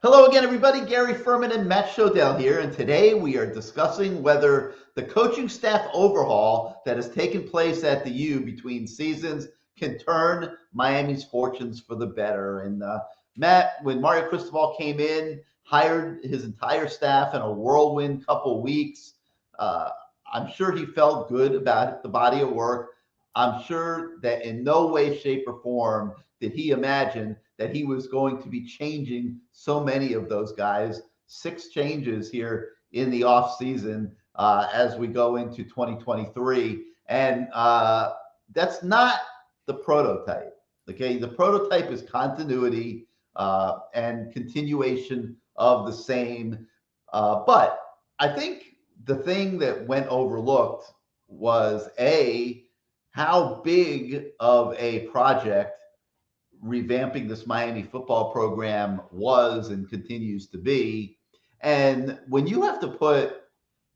Hello again, everybody. Gary Ferman and Matt Shodell here, and today we are discussing whether the coaching staff overhaul that has taken place at the U between seasons can turn Miami's fortunes for the better. And Matt, when Mario Cristobal came in, hired his entire staff in a whirlwind couple weeks, uh, I'm sure he felt good about the body of work. I'm sure that in no way, shape, or form did he imagine that he was going to be changing so many of those guys. 6 changes here in the offseason as we go into 2023. And that's not the prototype. Okay. The prototype is continuity and continuation of the same. But I think the thing that went overlooked was how big of a project revamping this Miami football program was and continues to be. And when you have to put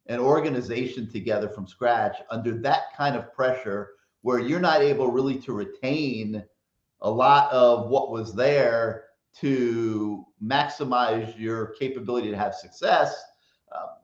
an organization together from scratch under that kind of pressure, where you're not able really to retain a lot of what was there to maximize your capability to have success,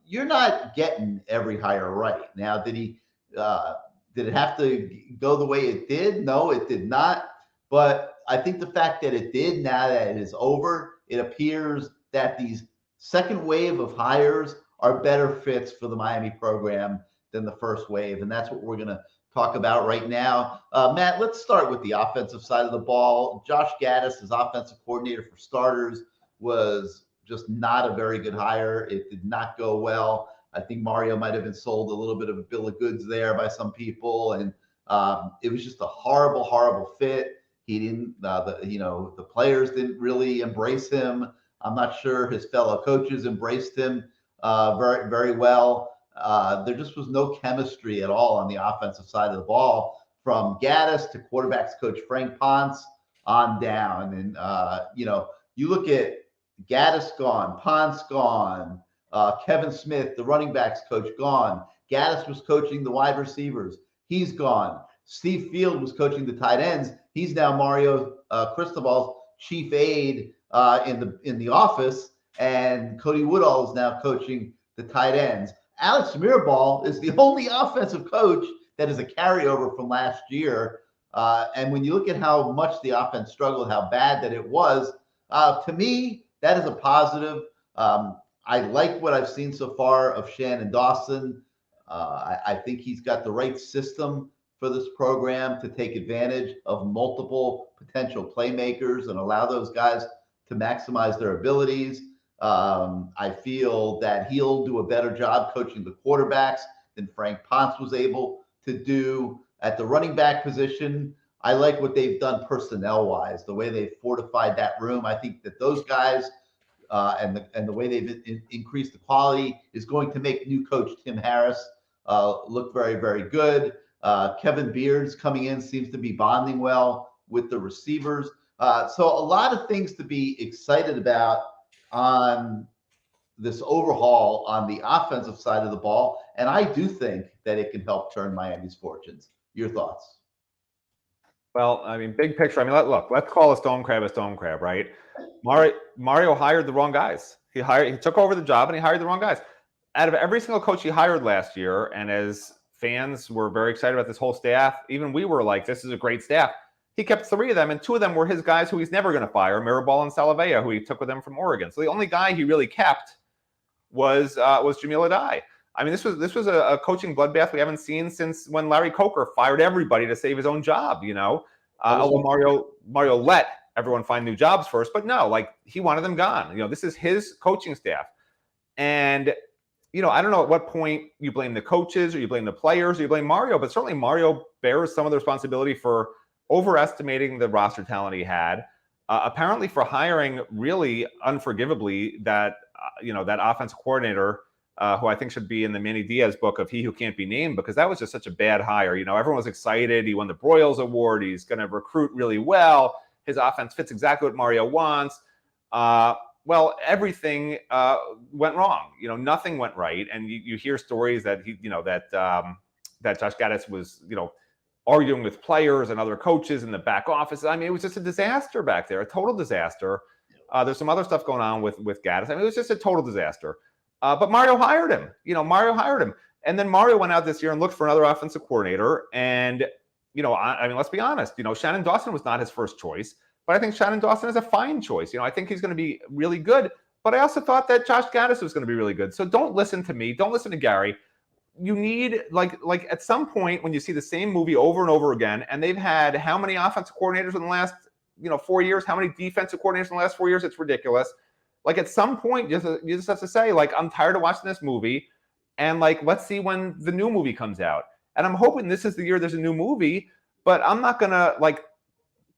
you're not getting every hire right. Now, did it have to go the way it did? No, it did not. But I think the fact that it did, now that it is over, it appears that these second wave of hires are better fits for the Miami program than the first wave. And that's what we're going to talk about right now. Matt, let's start with the offensive side of the ball. Josh Gaddis, as offensive coordinator for starters, was just not a very good hire. It did not go well. I think Mario might have been sold a little bit of a bill of goods there by some people. And it was just a horrible, horrible fit. He didn't, the players didn't really embrace him. I'm not sure his fellow coaches embraced him very, very well. There just was no chemistry at all on the offensive side of the ball, from Gaddis to quarterbacks coach Frank Ponce on down. And, you look at Gaddis gone, Ponce gone, Kevin Smith, the running backs coach, gone. Gaddis was coaching the wide receivers. He's gone. Steve Field was coaching the tight ends. He's now Mario Cristobal's chief aide in the office, and Cody Woodall is now coaching the tight ends. Alex Mirabal is the only offensive coach that is a carryover from last year. And when you look at how much the offense struggled, how bad that it was, to me, that is a positive. I like what I've seen so far of Shannon Dawson. I think he's got the right system for this program to take advantage of multiple potential playmakers and allow those guys to maximize their abilities. I feel that he'll do a better job coaching the quarterbacks than Frank Ponce was able to do at the running back position. I like what they've done personnel-wise, the way they've fortified that room. I think that those guys and the way they've increased the quality is going to make new coach Tim Harris look very, very good. Kevin Beards coming in seems to be bonding well with the receivers. So a lot of things to be excited about on this overhaul on the offensive side of the ball. And I do think that it can help turn Miami's fortunes. Your thoughts? Well, I mean, big picture. I mean, let's call a stone crab, right? Mario hired the wrong guys. He took over the job and he hired the wrong guys. Out of every single coach he hired last year, and as fans were very excited about this whole staff, even we were like, this is a great staff. He kept 3 of them, and 2 of them were his guys who he's never going to fire, Mirabal and Salavea, who he took with him from Oregon. So the only guy he really kept was Jamil Adai. I mean, this was a coaching bloodbath we haven't seen since when Larry Coker fired everybody to save his own job. Although Mario let everyone find new jobs first, but no, like, he wanted them gone. This is his coaching staff, and I don't know at what point you blame the coaches or you blame the players or you blame Mario, but certainly Mario bears some of the responsibility for overestimating the roster talent he had, apparently for hiring really unforgivably that offensive coordinator who I think should be in the Manny Diaz book of He Who Can't Be Named, because that was just such a bad hire. Everyone was excited. He won the Broyles Award. He's going to recruit really well. His offense fits exactly what Mario wants. Well, everything went wrong. Nothing went right. And you hear stories that that Josh Gaddis was, arguing with players and other coaches in the back office. I mean, it was just a disaster back there, a total disaster. There's some other stuff going on with Gaddis. I mean, it was just a total disaster. But Mario hired him. Mario hired him. And then Mario went out this year and looked for another offensive coordinator. And, I mean, let's be honest. Shannon Dawson was not his first choice. But I think Shannon Dawson is a fine choice. I think he's going to be really good. But I also thought that Josh Gaddis was going to be really good. So don't listen to me. Don't listen to Gary. You need, like at some point when you see the same movie over and over again, and they've had how many offensive coordinators in the last 4 years, how many defensive coordinators in the last 4 years, it's ridiculous. Like at some point, you just have to say, like, I'm tired of watching this movie, and like, let's see when the new movie comes out. And I'm hoping this is the year there's a new movie, but I'm not gonna like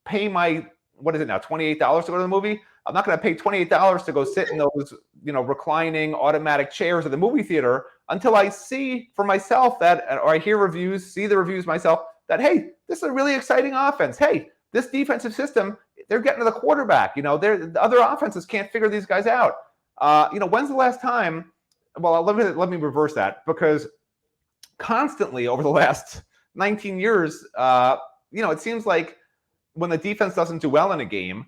pay my, what is it now, $28 to go to the movie? I'm not gonna pay $28 to go sit in those, reclining automatic chairs at the movie theater until I see for myself that, or I hear reviews, see the reviews myself, that, hey, this is a really exciting offense. Hey, this defensive system, they're getting to the quarterback. The other offenses can't figure these guys out. When's the last time? Well, let me reverse that, because constantly over the last 19 years, it seems like when the defense doesn't do well in a game,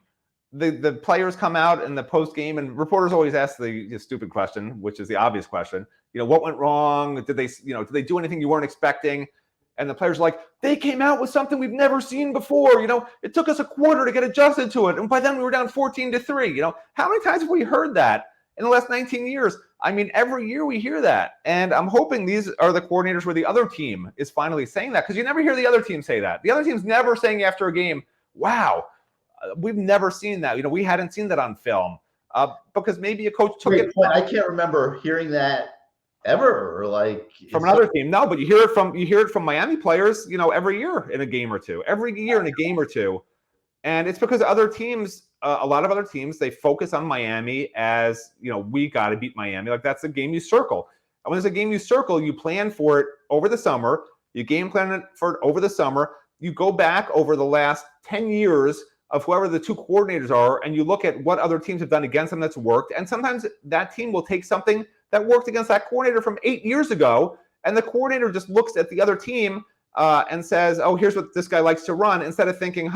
the players come out in the post game, and reporters always ask the stupid question, which is the obvious question. What went wrong? Did they do anything you weren't expecting? And the players are like, they came out with something we've never seen before. It took us a quarter to get adjusted to it. And by then we were down 14-3. How many times have we heard that in the last 19 years? I mean, every year we hear that. And I'm hoping these are the coordinators where the other team is finally saying that, because you never hear the other team say that. The other team's never saying after a game, wow, we've never seen that. We hadn't seen that on film, because maybe a coach took it. I can't remember hearing that ever, or like from another team. No, but you hear it from Miami players, every year in a game or two, and it's because other teams, a lot of other teams, they focus on Miami as, we got to beat Miami. Like, that's a game you circle. And when there's a game you circle, you plan for it over the summer. You game plan for it over the summer. You go back over the last 10 years of whoever the two coordinators are, and you look at what other teams have done against them that's worked. And sometimes that team will take something that worked against that coordinator from 8 years ago, and the coordinator just looks at the other team and says, oh, here's what this guy likes to run, instead of thinking,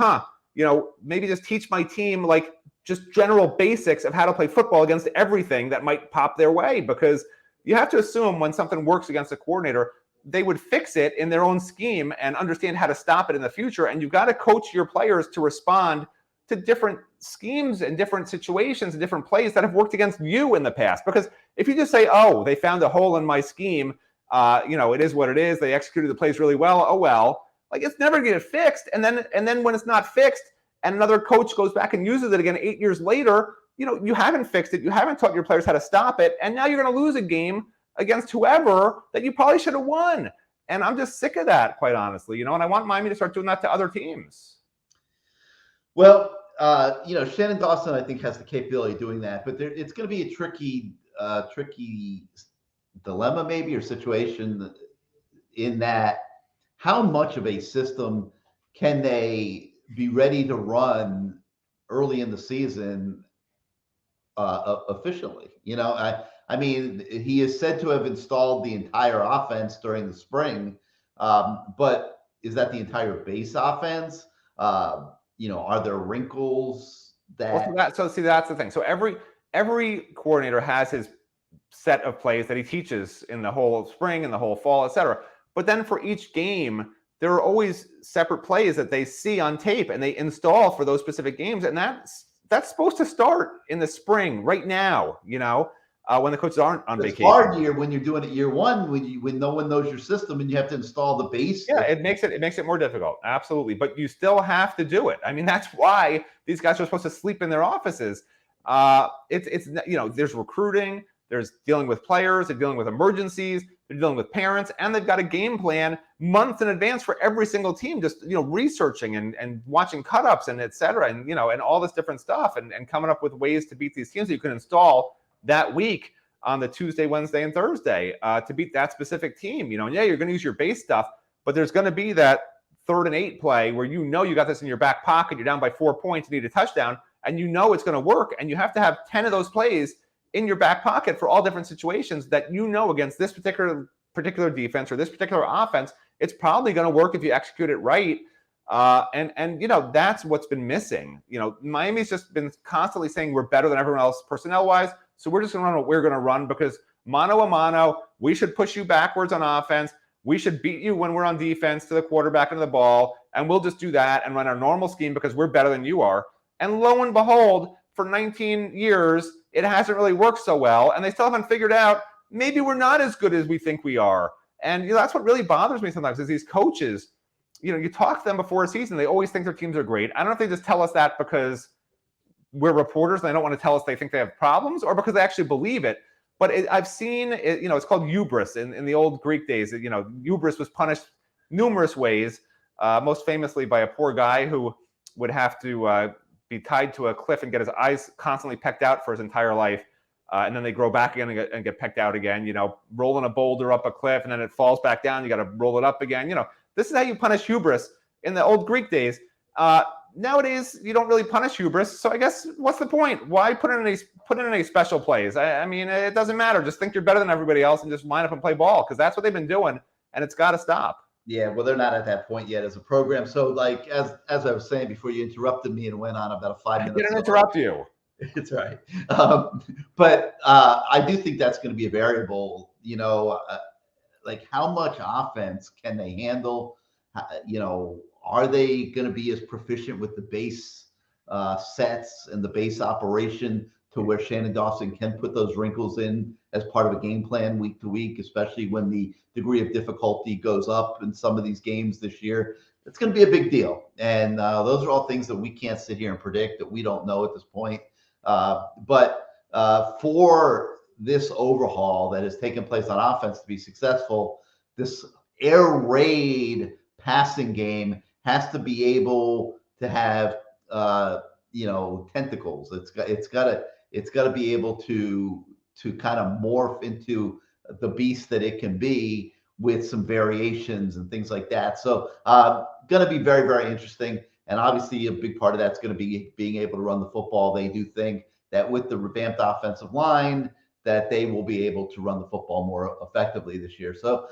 maybe just teach my team like just general basics of how to play football against everything that might pop their way. Because you have to assume when something works against a coordinator, they would fix it in their own scheme and understand how to stop it in the future. And you've got to coach your players to respond to different schemes and different situations and different plays that have worked against you in the past. Because if you just say, oh, they found a hole in my scheme, it is what it is, they executed the plays really well, oh well, like, it's never going to get fixed. And then when it's not fixed and another coach goes back and uses it again 8 years later, you haven't fixed it, you haven't taught your players how to stop it, and now you're going to lose a game against whoever that you probably should have won. And I'm just sick of that, quite honestly, and I want Miami to start doing that to other teams. Well, Shannon Dawson, I think, has the capability of doing that, but it's going to be a tricky dilemma, maybe, or situation, in that how much of a system can they be ready to run early in the season efficiently? I mean, he is said to have installed the entire offense during the spring, but is that the entire base offense? Are there wrinkles that? Well, so that's the thing. So every coordinator has his set of plays that he teaches in the whole spring and the whole fall, etc. But then for each game, there are always separate plays that they see on tape and they install for those specific games, and that's supposed to start in the spring, right now. When the coaches aren't on vacation. It's hard year when you're doing it year one, when no one knows your system and you have to install the base. Yeah, it makes it more difficult. Absolutely. But you still have to do it. I mean, that's why these guys are supposed to sleep in their offices. There's recruiting, there's dealing with players, they're dealing with emergencies, they're dealing with parents, and they've got a game plan months in advance for every single team, just researching and watching cut-ups and et cetera, and and all this different stuff, and coming up with ways to beat these teams that you can install that week on the Tuesday, Wednesday, and Thursday to beat that specific team. You're going to use your base stuff, but there's going to be that 3rd and 8 play where you got this in your back pocket, you're down by 4 points, you need a touchdown, and it's going to work, and you have to have 10 of those plays in your back pocket for all different situations that against this particular defense or this particular offense, it's probably going to work if you execute it right. And that's what's been missing. Miami's just been constantly saying we're better than everyone else personnel wise, so we're just going to run what we're going to run because mano a mano, we should push you backwards on offense. We should beat you when we're on defense to the quarterback and the ball, and we'll just do that and run our normal scheme because we're better than you are. And lo and behold, for 19 years, it hasn't really worked so well, and they still haven't figured out maybe we're not as good as we think we are. And that's what really bothers me sometimes is these coaches. You talk to them before a season, they always think their teams are great. I don't know if they just tell us that because we're reporters and they don't want to tell us they think they have problems or because they actually believe it. But I've seen it, it's called hubris in the old Greek days. Hubris was punished numerous ways, most famously by a poor guy who would have to be tied to a cliff and get his eyes constantly pecked out for his entire life. And then they grow back again and get pecked out again, rolling a boulder up a cliff and then it falls back down. You got to roll it up again. This is how you punish hubris in the old Greek days. Nowadays, you don't really punish hubris. So I guess what's the point? Why put in any special plays? I mean, it doesn't matter. Just think you're better than everybody else and just line up and play ball because that's what they've been doing, and it's got to stop. Yeah, well, they're not at that point yet as a program. So, like as I was saying before, you interrupted me and went on about a 5 minute. I didn't interrupt you. It's right. But I do think that's going to be a variable. Like how much offense can they handle? Are they going to be as proficient with the base sets and the base operation to where Shannon Dawson can put those wrinkles in as part of a game plan week to week, especially when the degree of difficulty goes up in some of these games this year? It's going to be a big deal. And those are all things that we can't sit here and predict, that we don't know at this point. But for this overhaul that has taken place on offense to be successful, this air raid passing game has to be able to have tentacles. It's got to be able to kind of morph into the beast that it can be with some variations and things like that. So going to be very, very interesting. And obviously a big part of that's going to be being able to run the football. They do think that with the revamped offensive line that they will be able to run the football more effectively this year. So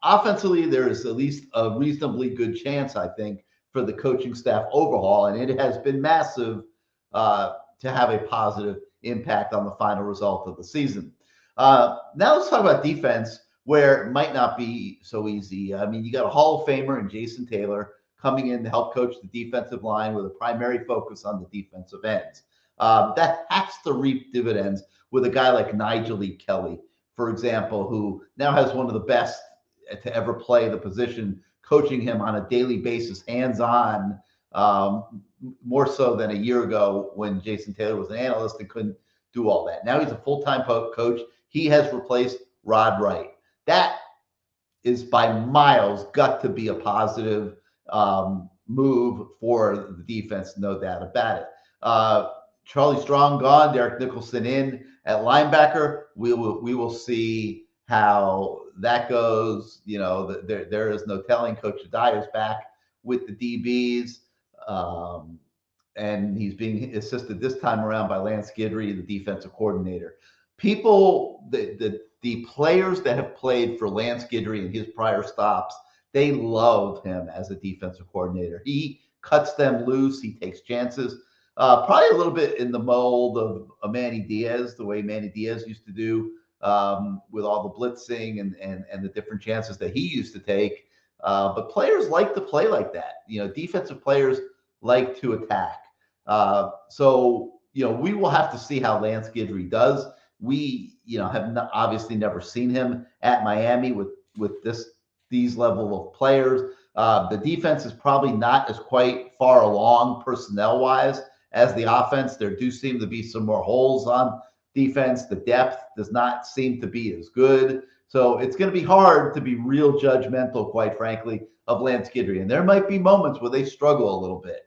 offensively, there is at least a reasonably good chance, I think, for the coaching staff overhaul. And it has been massive to have a positive impact on the final result of the season. Now let's talk about defense, where it might not be so easy. I mean, you got a Hall of Famer in Jason Taylor coming in to help coach the defensive line with a primary focus on the defensive ends. That has to reap dividends with a guy like Nigel E. Kelly, for example, who now has one of the best to ever play the position, coaching him on a daily basis, hands-on, more so than a year ago when Jason Taylor was an analyst and couldn't do all that. Now he's a full-time coach. He has replaced Rod Wright. That is by miles got to be a positive move for the defense, no doubt about it. Charlie Strong gone, Derek Nicholson in at linebacker. We will see how that goes. There is no telling. Coach Dyer's back with the DBs, and he's being assisted this time around by Lance Guidry, the defensive coordinator. The players that have played for Lance Guidry in his prior stops, they love him as a defensive coordinator. He cuts them loose. He takes chances. Probably a little bit in the mold of Manny Diaz, the way Manny Diaz used to do with all the blitzing and the different chances that he used to take. But players like to play like that. Defensive players like to attack. So we will have to see how Lance Guidry does. We have obviously never seen him at Miami with these level of players. The defense is probably not as quite far along personnel-wise as the offense. There do seem to be some more holes on defense. The depth does not seem to be as good. So it's going to be hard to be real judgmental, quite frankly, of Lance Guidry. And there might be moments where they struggle a little bit.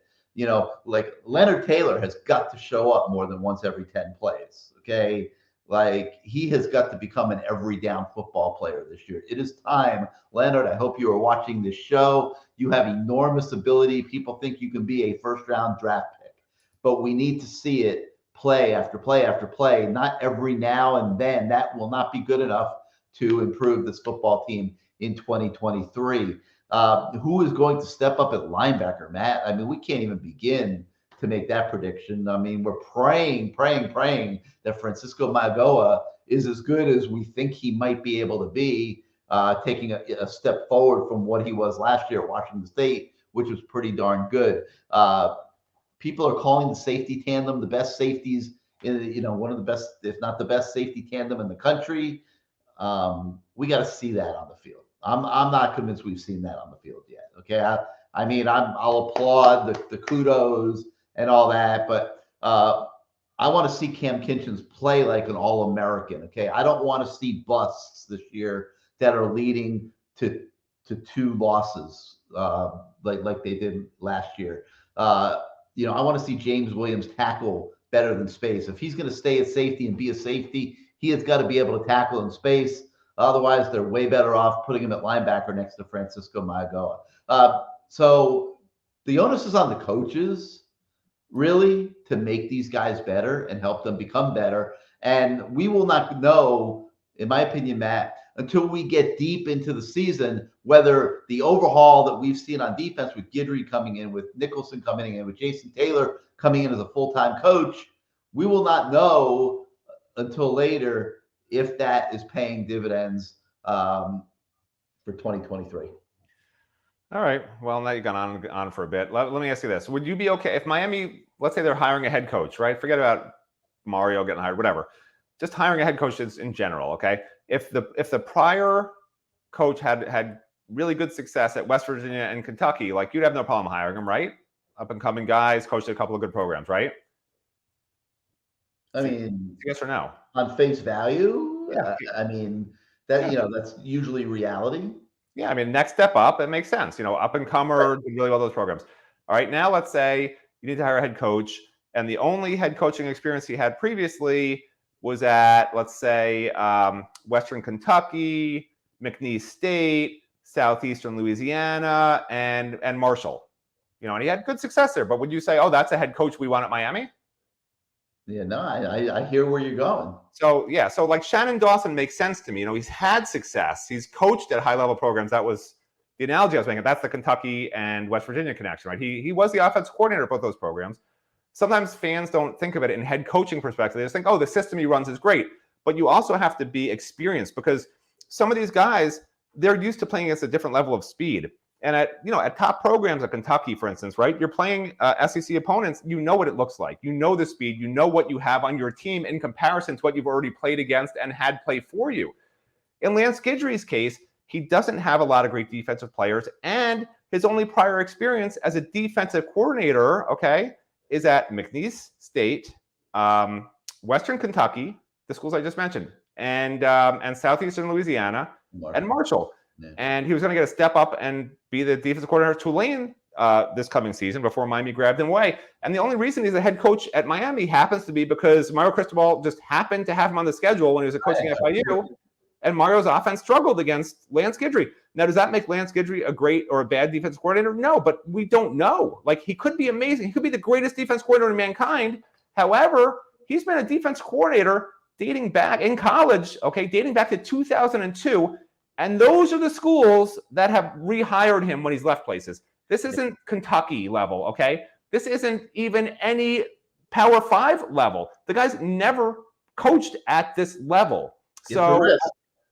Like Leonard Taylor has got to show up more than once every 10 plays, okay? Like he has got to become an every down football player this year. It is time. Leonard, I hope you are watching this show. You have enormous ability. People think you can be a first-round draft pick. But we need to see it play after play after play, not every now and then. That will not be good enough to improve this football team in 2023. Who is going to step up at linebacker, Matt? I mean, we can't even begin to make that prediction. I mean, we're praying that Francisco Magoa is as good as we think he might be able to be, taking a step forward from what he was last year at Washington State, which was pretty darn good. People are calling the safety tandem the best safeties one of the best, if not the best safety tandem in the country. We got to see that on the field. I'm not convinced we've seen that on the field yet. Okay. I mean, I'll applaud the kudos and all that, but I want to see Cam Kinchins play like an All-American. Okay. I don't want to see busts this year that are leading to 2 losses like they did last year. I want to see James Williams tackle better than space. If he's going to stay at safety and be a safety, he has got to be able to tackle in space. Otherwise, they're way better off putting him at linebacker next to Francisco Magoa. So the onus is on the coaches, really, to make these guys better and help them become better. And we will not know, in my opinion, Matt, until we get deep into the season, whether the overhaul that we've seen on defense with Guidry coming in, with Nicholson coming in, with Jason Taylor coming in as a full-time coach, we will not know until later if that is paying dividends for 2023. All right. Well, now you've gone on for a bit. Let me ask you this. Would you be okay if Miami, let's say they're hiring a head coach, right? Forget about Mario getting hired, whatever. Just hiring a head coach in general, okay? If the prior coach had really good success at West Virginia and Kentucky, like, you'd have no problem hiring him, right? Up-and-coming guys, coached a couple of good programs, right? I mean, yes or no? On face value, yeah. I mean, that that's usually reality. Yeah, I mean, next step up, it makes sense. Up-and-comer, did really well those programs. All right, now let's say you need to hire a head coach, and the only head coaching experience he had previously was at, let's say, Western Kentucky, McNeese State, Southeastern Louisiana, and Marshall. And he had good success there. But would you say, oh, that's a head coach we want at Miami? Yeah, no, I hear where you're going. So, yeah, so like Shannon Dawson makes sense to me. He's had success. He's coached at high-level programs. That was the analogy I was making. That's the Kentucky and West Virginia connection, right? He was the offensive coordinator of both those programs. Sometimes fans don't think of it in head coaching perspective. They just think, oh, the system he runs is great. But you also have to be experienced, because some of these guys, they're used to playing against a different level of speed. And at top programs at Kentucky, for instance, right, you're playing SEC opponents. You know what it looks like. You know the speed. You know what you have on your team in comparison to what you've already played against and had play for you. In Lance Guidry's case, he doesn't have a lot of great defensive players, and his only prior experience as a defensive coordinator, okay, is at McNeese State, Western Kentucky, the schools I just mentioned, and Southeastern Louisiana, and Marshall. Yeah. And he was going to get a step up and be the defensive coordinator at Tulane this coming season before Miami grabbed him away. And the only reason he's a head coach at Miami happens to be because Mario Cristobal just happened to have him on the schedule when he was coaching at FIU, and Mario's offense struggled against Lance Guidry. Now, does that make Lance Guidry a great or a bad defensive coordinator? No, but we don't know. Like, he could be amazing. He could be the greatest defense coordinator in mankind. However, he's been a defense coordinator dating back in college, okay, dating back to 2002. And those are the schools that have rehired him when he's left places. This isn't Kentucky level, okay? This isn't even any Power 5 level. The guy's never coached at this level.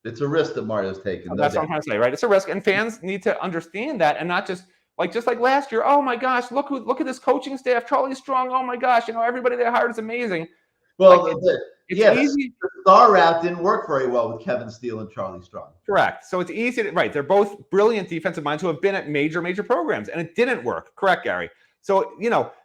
It's a risk that Mario's taking. That's what I'm trying to say, right? It's a risk, and fans need to understand that, and not just like last year. Oh my gosh, look at this coaching staff. Charlie Strong. Oh my gosh, everybody they hired is amazing. Well, it's easy. The star route didn't work very well with Kevin Steele and Charlie Strong. Correct. So it's easy right. They're both brilliant defensive minds who have been at major programs, and it didn't work. Correct, Gary. So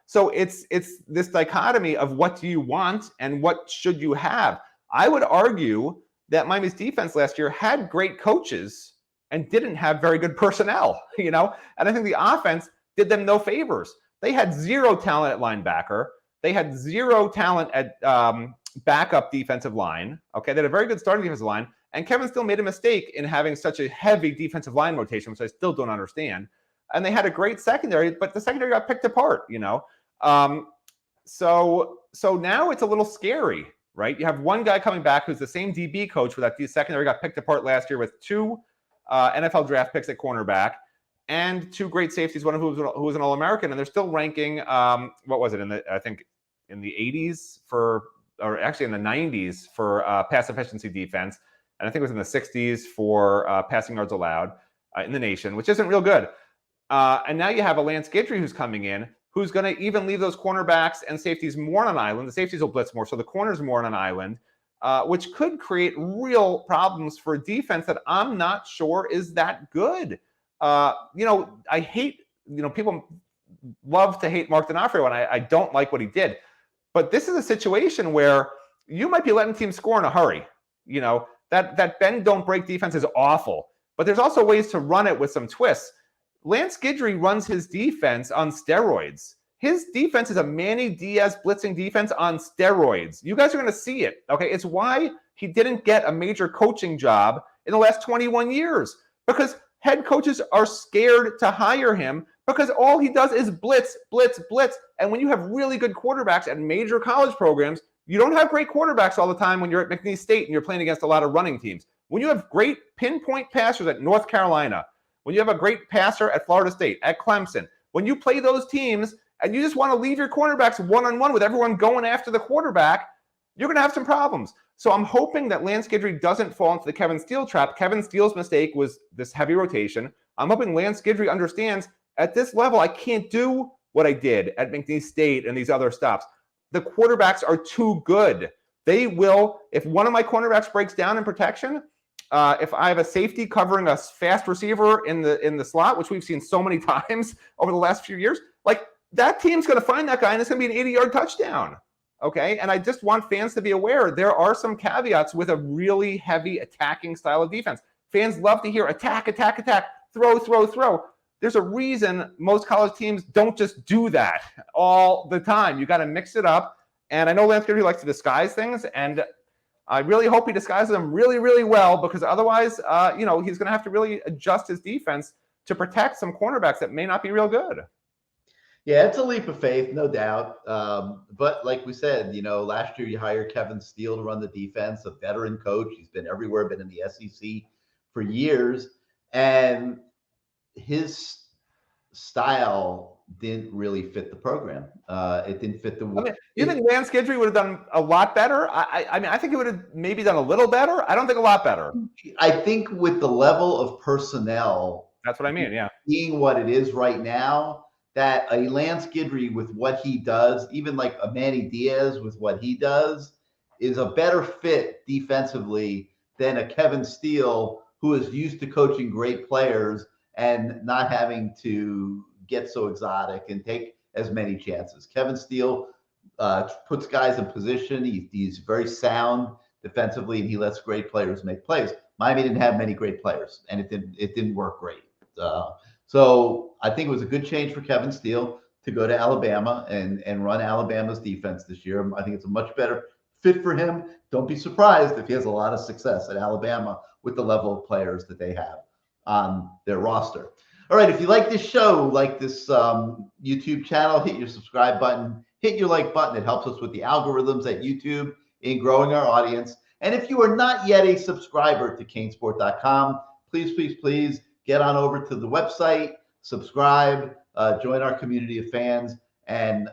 so it's this dichotomy of what do you want and what should you have. I would argue that Miami's defense last year had great coaches and didn't have very good personnel, and I think the offense did them no favors. They had zero talent at linebacker. They had zero talent at backup defensive line. Okay, they had a very good starting defensive line, and Kevin Steele made a mistake in having such a heavy defensive line rotation, which I still don't understand. And they had a great secondary, but the secondary got picked apart. So now it's a little scary. Right? You have one guy coming back who's the same DB coach where that secondary got picked apart last year with 2 NFL draft picks at cornerback. and 2 great safeties, one of who was an All-American, and they're still ranking, what was it, I think in the 80s or actually in the 90s for pass efficiency defense, and I think it was in the 60s for passing yards allowed in the nation, which isn't real good. And now you have a Lance Guidry who's coming in, who's going to even leave those cornerbacks and safeties more on an island. The safeties will blitz more, so the corners more on an island, which could create real problems for a defense that I'm not sure is that good. I hate, people love to hate Mark D'Onofrio, and I don't like what he did. But this is a situation where you might be letting teams score in a hurry. That bend don't break defense is awful. But there's also ways to run it with some twists. Lance Guidry runs his defense on steroids. His defense is a Manny Diaz blitzing defense on steroids. You guys are going to see it. Okay, it's why he didn't get a major coaching job in the last 21 years, because head coaches are scared to hire him because all he does is blitz, blitz, blitz. And when you have really good quarterbacks at major college programs, you don't have great quarterbacks all the time when you're at McNeese State and you're playing against a lot of running teams. When you have great pinpoint passers at North Carolina, when you have a great passer at Florida State, at Clemson, when you play those teams and you just want to leave your cornerbacks one-on-one with everyone going after the quarterback, you're going to have some problems. So I'm hoping that Lance Guidry doesn't fall into the Kevin Steele trap. Kevin Steele's mistake was this heavy rotation. I'm hoping Lance Guidry understands at this level, I can't do what I did at McNeese State and these other stops. The quarterbacks are too good. They will, if one of my cornerbacks breaks down in protection, if I have a safety covering a fast receiver in the slot, which we've seen so many times over the last few years, like that team's going to find that guy and it's going to be an 80-yard touchdown. Okay, and I just want fans to be aware there are some caveats with a really heavy attacking style of defense. Fans love to hear attack, attack, attack, throw, throw, throw. There's a reason most college teams don't just do that all the time. You got to mix it up. And I know Lance Guidry likes to disguise things, and I really hope he disguises them really, really well, because otherwise, he's going to have to really adjust his defense to protect some cornerbacks that may not be real good. Yeah, it's a leap of faith, no doubt. But like we said, last year you hired Kevin Steele to run the defense, a veteran coach. He's been everywhere, been in the SEC for years. And his style didn't really fit the program. It didn't fit the. You think Lance Guidry would have done a lot better? I think he would have maybe done a little better. I don't think a lot better. I think with the level of personnel. That's what I mean, yeah. Being what it is right now, that a Lance Guidry with what he does, even like a Manny Diaz with what he does, is a better fit defensively than a Kevin Steele who is used to coaching great players and not having to get so exotic and take as many chances. Kevin Steele puts guys in position. He's very sound defensively, and he lets great players make plays. Miami didn't have many great players, and it didn't work great. So I think it was a good change for Kevin Steele to go to Alabama and run Alabama's defense this year. I think it's a much better fit for him. Don't be surprised if he has a lot of success at Alabama with the level of players that they have on their roster. All right, if you like this show, like this YouTube channel, hit your subscribe button, hit your like button. It helps us with the algorithms at YouTube in growing our audience. And if you are not yet a subscriber to CaneSport.com, please get on over to the website, subscribe, join our community of fans, and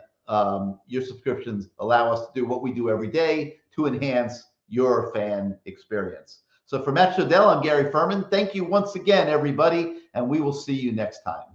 your subscriptions allow us to do what we do every day to enhance your fan experience. So for Matt Shodell, I'm Gary Ferman. Thank you once again, everybody, and we will see you next time.